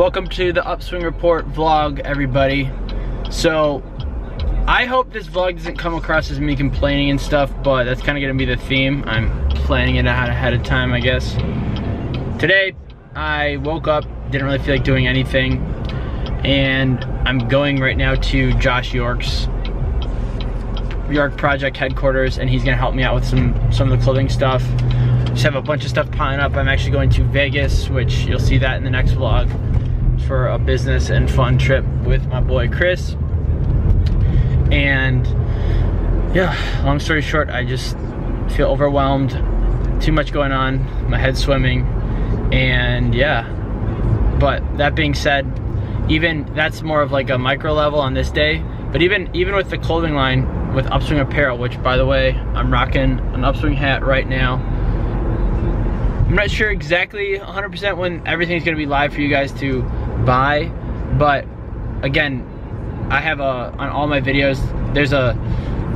Welcome to the Upswing Report vlog, everybody. So, I hope this vlog doesn't come across as me complaining and stuff, but that's kind of going to be the theme. I'm planning it out ahead of time, I guess. Today, I woke up, didn't really feel like doing anything, and I'm going right now to Josh York project headquarters, and he's going to help me out with some of the clothing stuff. Just have a bunch of stuff piling up. I'm actually going to Vegas, which you'll see that in the next vlog, for a business and fun trip with my boy Chris. And yeah, long story short, I just feel overwhelmed, too much going on, my head's swimming, and yeah. But that being said, even that's more of like a micro level on this day, but even with the clothing line with Upswing Apparel, which by the way, I'm rocking an Upswing hat right now. I'm not sure exactly 100% when everything's gonna be live for you guys to buy, but again, I have on all my videos, there's a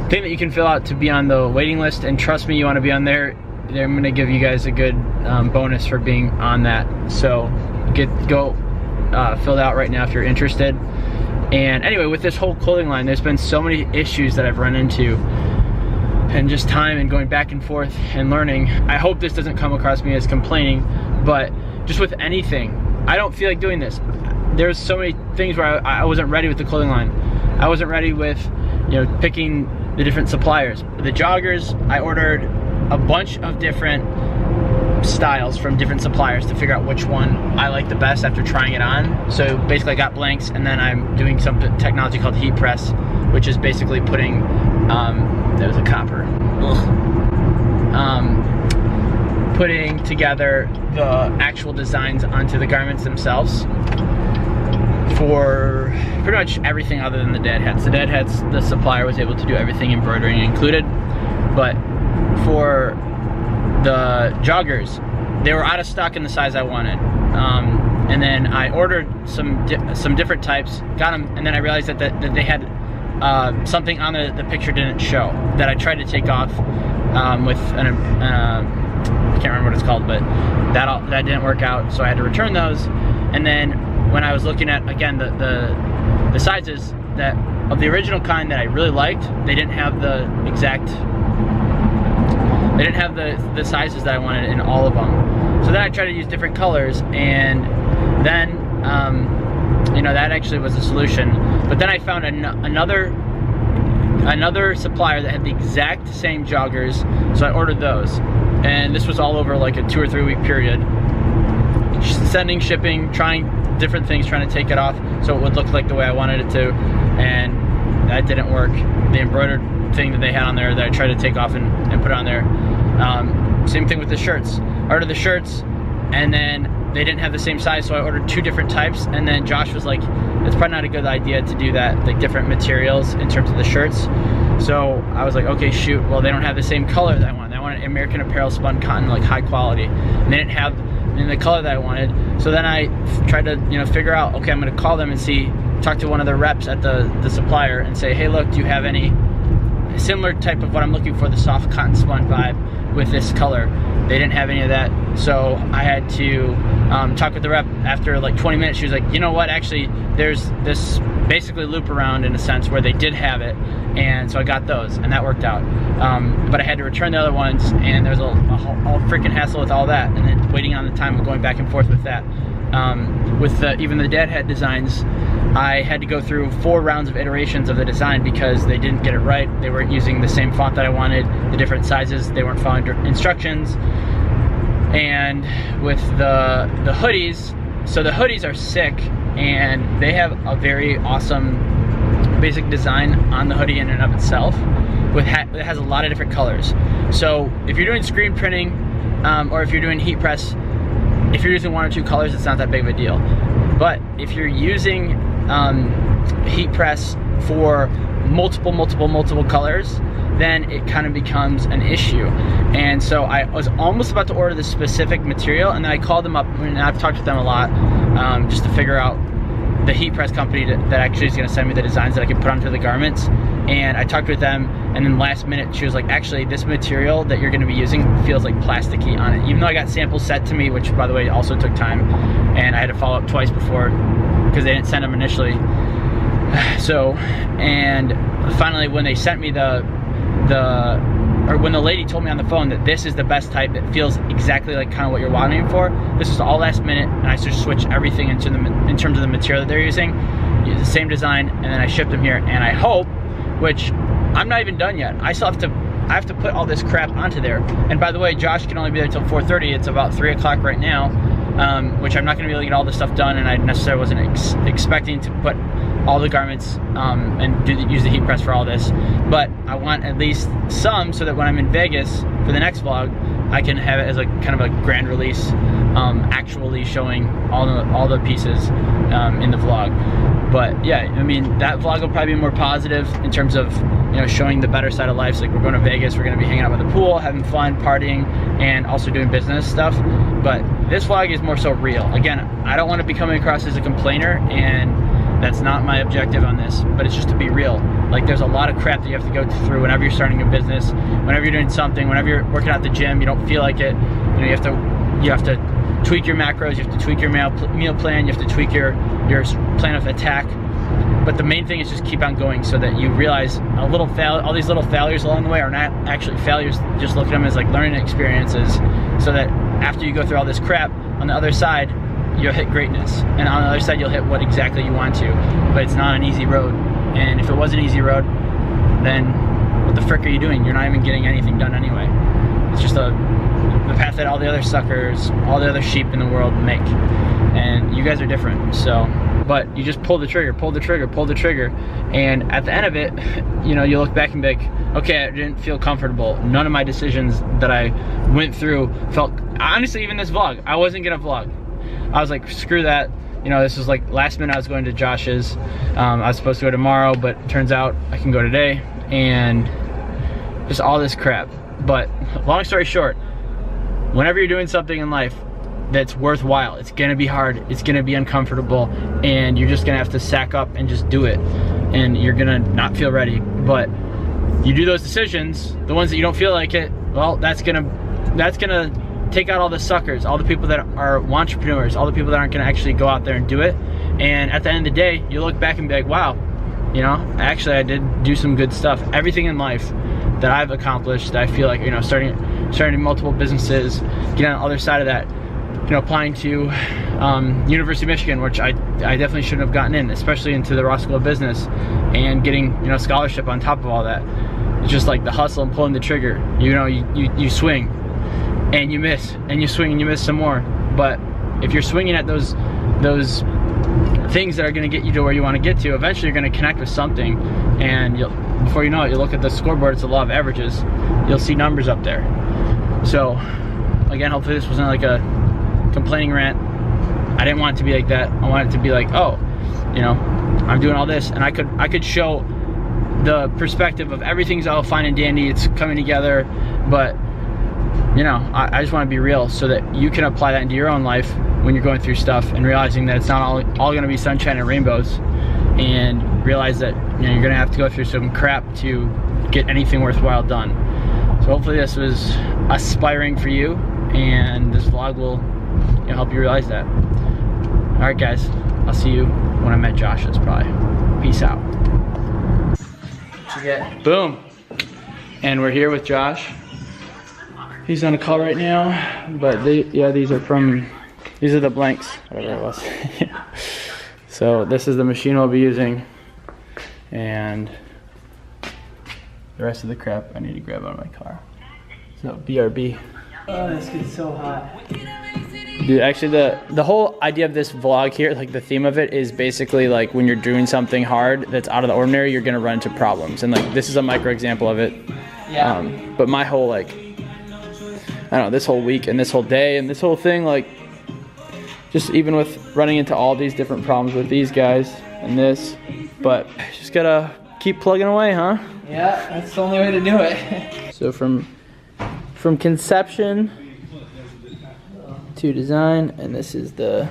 thing that you can fill out to be on the waiting list, and trust me, you want to be on there. I'm gonna give you guys a good bonus for being on that. So go fill it out right now if you're interested. And anyway, with this whole clothing line, there's been so many issues that I've run into, and just time and going back and forth and learning. I hope this doesn't come across me as complaining, but just with anything, I don't feel like doing this. There's so many things where I wasn't ready with the clothing line. I wasn't ready with, you know, picking the different suppliers. The joggers, I ordered a bunch of different styles from different suppliers to figure out which one I like the best after trying it on. So basically I got blanks, and then I'm doing some technology called heat press, which is basically putting, there was a copper. Putting together the actual designs onto the garments themselves for pretty much everything other than the dead hats. The dead hats, the supplier was able to do everything embroidery included, but for the joggers, they were out of stock in the size I wanted. And then I ordered some different types, got them, and then I realized that they had something on the picture didn't show that I tried to take off with I can't remember what it's called, but that didn't work out, so I had to return those. And then when I was looking at, again, the sizes that of the original kind that I really liked, they didn't have the exact, they didn't have the sizes that I wanted in all of them. So then I tried to use different colors, and then you know, that actually was a solution. But then I found another supplier that had the exact same joggers, so I ordered those. And this was all over like a 2 or 3 week period. Sending, shipping, trying different things, trying to take it off so it would look like the way I wanted it to, and that didn't work. The embroidered thing that they had on there that I tried to take off and put on there. Same thing with the shirts. I ordered the shirts, and then they didn't have the same size, so I ordered 2 different types, and then Josh was like, it's probably not a good idea to do that, like different materials in terms of the shirts. So I was like, okay, shoot, well, they don't have the same color that I wanted. I wanted American Apparel spun cotton, like high quality, and they didn't have in the color that I wanted. So then I tried to, you know, figure out, okay, I'm gonna call them and talk to one of the reps at the supplier and say, hey, look, do you have any similar type of what I'm looking for, the soft cotton spun vibe with this color? They didn't have any of that, so I had to talk with the rep. After like 20 minutes, she was like, you know what, actually, there's this basically loop around in a sense where they did have it, and so I got those, and that worked out. But I had to return the other ones, and there was a whole freaking hassle with all that, and then waiting on the time of going back and forth with that. With even the deadhead designs, I had to go through 4 rounds of iterations of the design because they didn't get it right. They weren't using the same font that I wanted, the different sizes, they weren't following instructions. And with the hoodies, so the hoodies are sick, and they have a very awesome basic design on the hoodie in and of itself. It has a lot of different colors. So if you're doing screen printing, or if you're doing heat press, if you're using 1 or 2 colors, it's not that big of a deal. But if you're using heat press for multiple colors, then it kind of becomes an issue. And so I was almost about to order this specific material, and then I called them up, and I've talked with them a lot, just to figure out the heat press company that actually is going to send me the designs that I can put onto the garments. and I talked with them, and then last minute she was like, actually this material that you're gonna be using feels like plasticky on it. Even though I got samples sent to me, which by the way also took time, and I had to follow up twice before because they didn't send them initially. So, and finally when they sent me or when the lady told me on the phone that this is the best type that feels exactly like kind of what you're wanting for, this is all last minute, and I just switched everything in terms of the material that they're using, use the same design, and then I shipped them here, and I hope, which I'm not even done yet, I have to put all this crap onto there. And by the way, Josh can only be there till 4:30, it's about 3 o'clock right now, which I'm not gonna be able to get all this stuff done, and I necessarily wasn't expecting to put all the garments and use the heat press for all this, but I want at least some so that when I'm in Vegas for the next vlog, I can have it as a kind of a grand release, actually showing all the pieces in the vlog. But yeah, I mean, that vlog will probably be more positive in terms of, you know, showing the better side of life. So like, we're going to Vegas, we're going to be hanging out by the pool, having fun, partying, and also doing business stuff. But this vlog is more so real. Again, I don't want to be coming across as a complainer, and that's not my objective on this, but it's just to be real. Like, there's a lot of crap that you have to go through whenever you're starting a business, whenever you're doing something, whenever you're working out the gym, you don't feel like it. You know, you have to tweak your macros, you have to tweak your meal plan, you have to tweak your plan of attack. But the main thing is just keep on going, so that you realize all these little failures along the way are not actually failures. Just look at them as like learning experiences, so that after you go through all this crap, on the other side, you'll hit greatness. And on the other side, you'll hit what exactly you want to. But it's not an easy road. And if it was an easy road, then what the frick are you doing? You're not even getting anything done anyway. It's just the path that all the other suckers, all the other sheep in the world make. And you guys are different, so. But you just pull the trigger, pull the trigger, pull the trigger. And at the end of it, you know, you look back and be like, okay, I didn't feel comfortable. None of my decisions that I went through felt, honestly, even this vlog, I wasn't gonna vlog. I was like, screw that. You know, this was like last minute. I was going to Josh's. I was supposed to go tomorrow, but it turns out I can go today, and just all this crap. But long story short, whenever you're doing something in life that's worthwhile, it's gonna be hard, it's gonna be uncomfortable, and you're just gonna have to sack up and just do it. And you're gonna not feel ready, but you do those decisions, the ones that you don't feel like it, well, that's gonna take out all the suckers, all the people that are entrepreneurs, all the people that aren't gonna actually go out there and do it. And at the end of the day, you look back and be like, wow, you know, actually I did do some good stuff. Everything in life that I've accomplished, that I feel like, you know, starting multiple businesses, getting on the other side of that, you know, applying to University of Michigan, which I definitely shouldn't have gotten in, especially into the Raw School of Business, and getting, you know, scholarship on top of all that. It's just like the hustle and pulling the trigger. You know, you swing and you miss, and you swing and you miss some more. But if you're swinging at those things that are going to get you to where you want to get to, eventually you're going to connect with something, and before you know it, you look at the scoreboard, it's the law of averages, you'll see numbers up there. So again, hopefully this wasn't like a complaining rant. I didn't want it to be like that. I want it to be like, oh, you know, I'm doing all this, and I could show the perspective of everything's all fine and dandy, it's coming together, but you know, I just want to be real, so that you can apply that into your own life when you're going through stuff, and realizing that it's not all going to be sunshine and rainbows, and realize that, you know, you're going to have to go through some crap to get anything worthwhile done. So hopefully this was aspiring for you, and this vlog will, you know, help you realize that. All right, guys, I'll see you when I'm at Josh's probably. Peace out. Boom. And we're here with Josh. He's on a call right now, but these are the blanks, whatever it was. So this is the machine we'll be using, and the rest of the crap I need to grab out of my car. So BRB. Oh, this gets so hot. Dude, actually the whole idea of this vlog here, like the theme of it, is basically like when you're doing something hard that's out of the ordinary, you're gonna run into problems. And like this is a micro example of it. Yeah. But my whole, like, I don't know, this whole week and this whole day and this whole thing, like, just even with running into all these different problems with these guys and this, but just gotta keep plugging away, huh? Yeah, that's the only way to do it. So from conception to design, and this is the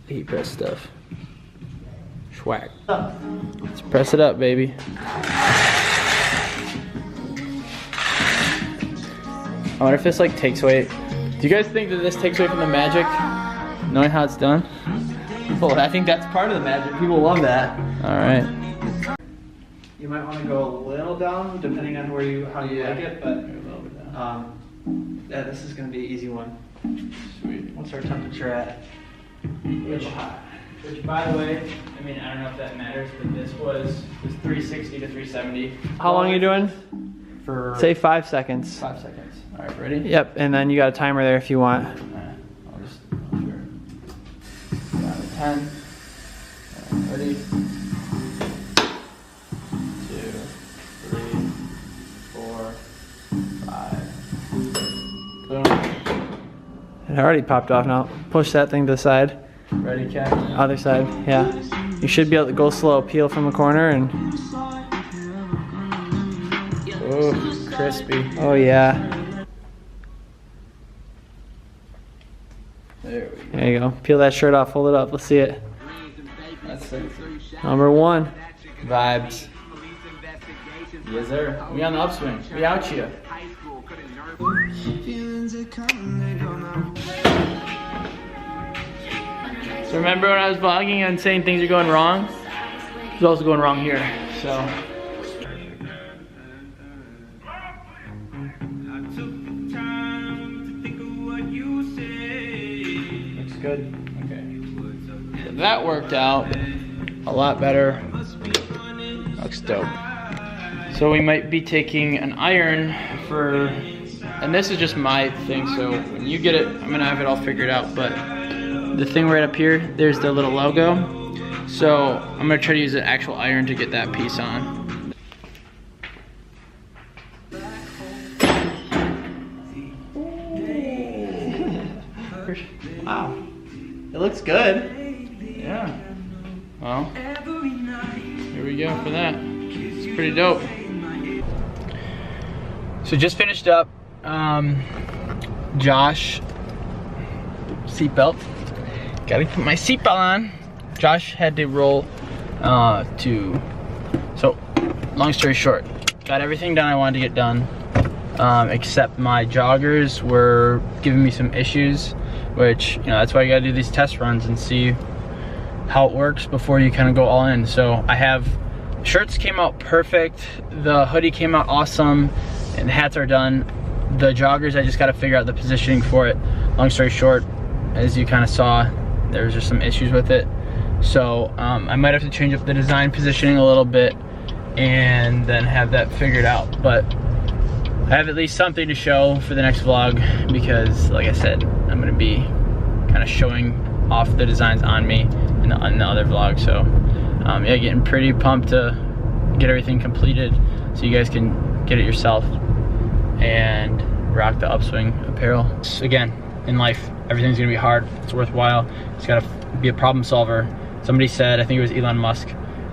heat press stuff. Swag. Let's press it up, baby. I wonder if this like takes away. Do you guys think that this takes away from the magic? Knowing how it's done? People, I think that's part of the magic. People love that. All right. You might want to go a little down, depending on how you like it, but yeah, this is gonna be an easy one. Sweet. What's our temperature at? Which, by the way, I mean, I don't know if that matters, but this was 360 to 370. How long are you doing? For Say 5 seconds. 5 seconds. All right, ready? Yep, and then you got a timer there if you want. All right, I'll just sure. Down to 10. All right, ready? 2, 3, 4, 5. Boom. It already popped off now. Push that thing to the side. Ready, Cat? Other side, yeah. You should be able to go slow, peel from the corner and... Oh, crispy. Oh yeah. There we go. There you go. Peel that shirt off, hold it up, let's see it. That's it. Number 1. Vibes. Yes, sir. We on the upswing. We out here. So remember when I was vlogging and saying things are going wrong? It's also going wrong here, so. Looks good. Okay. So that worked out a lot better. Looks dope. So we might be taking an iron for, and this is just my thing, so when you get it, I'm gonna have it all figured out, but the thing right up here, there's the little logo. So I'm gonna try to use an actual iron to get that piece on. Wow. It looks good. Yeah. Well, here we go for that. It's pretty dope. So just finished up. Josh, seatbelt. Gotta put my seatbelt on. Josh had to roll so long story short, got everything done I wanted to get done, except my joggers were giving me some issues, which, you know, that's why you gotta do these test runs and see how it works before you kind of go all in. So I have, shirts came out perfect, the hoodie came out awesome, and the hats are done. The joggers, I just gotta figure out the positioning for it. Long story short, as you kind of saw, there was just some issues with it. So I might have to change up the design positioning a little bit and then have that figured out. But I have at least something to show for the next vlog because, like I said, I'm gonna be kind of showing off the designs on me in the other vlog. So yeah, getting pretty pumped to get everything completed so you guys can get it yourself and rock the Upswing apparel. Again, in life, everything's gonna be hard. It's worthwhile. It's gotta be a problem solver. Somebody said, I think it was Elon Musk,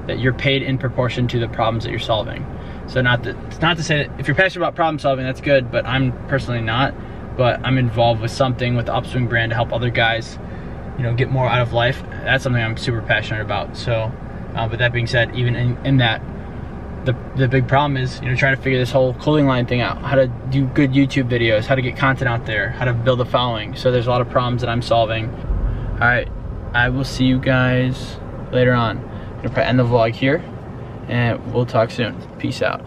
that you're paid in proportion to the problems that you're solving. So it's not to say that if you're passionate about problem solving, that's good, but I'm personally not. But I'm involved with something with the Upswing brand to help other guys, you know, get more out of life. That's something I'm super passionate about. So, but that being said, even in that, the big problem is, you know, trying to figure this whole clothing line thing out, how to do good YouTube videos, how to get content out there, how to build a following. So there's a lot of problems that I'm solving. All right, I will see you guys later on. I'm gonna end the vlog here and we'll talk soon. Peace out.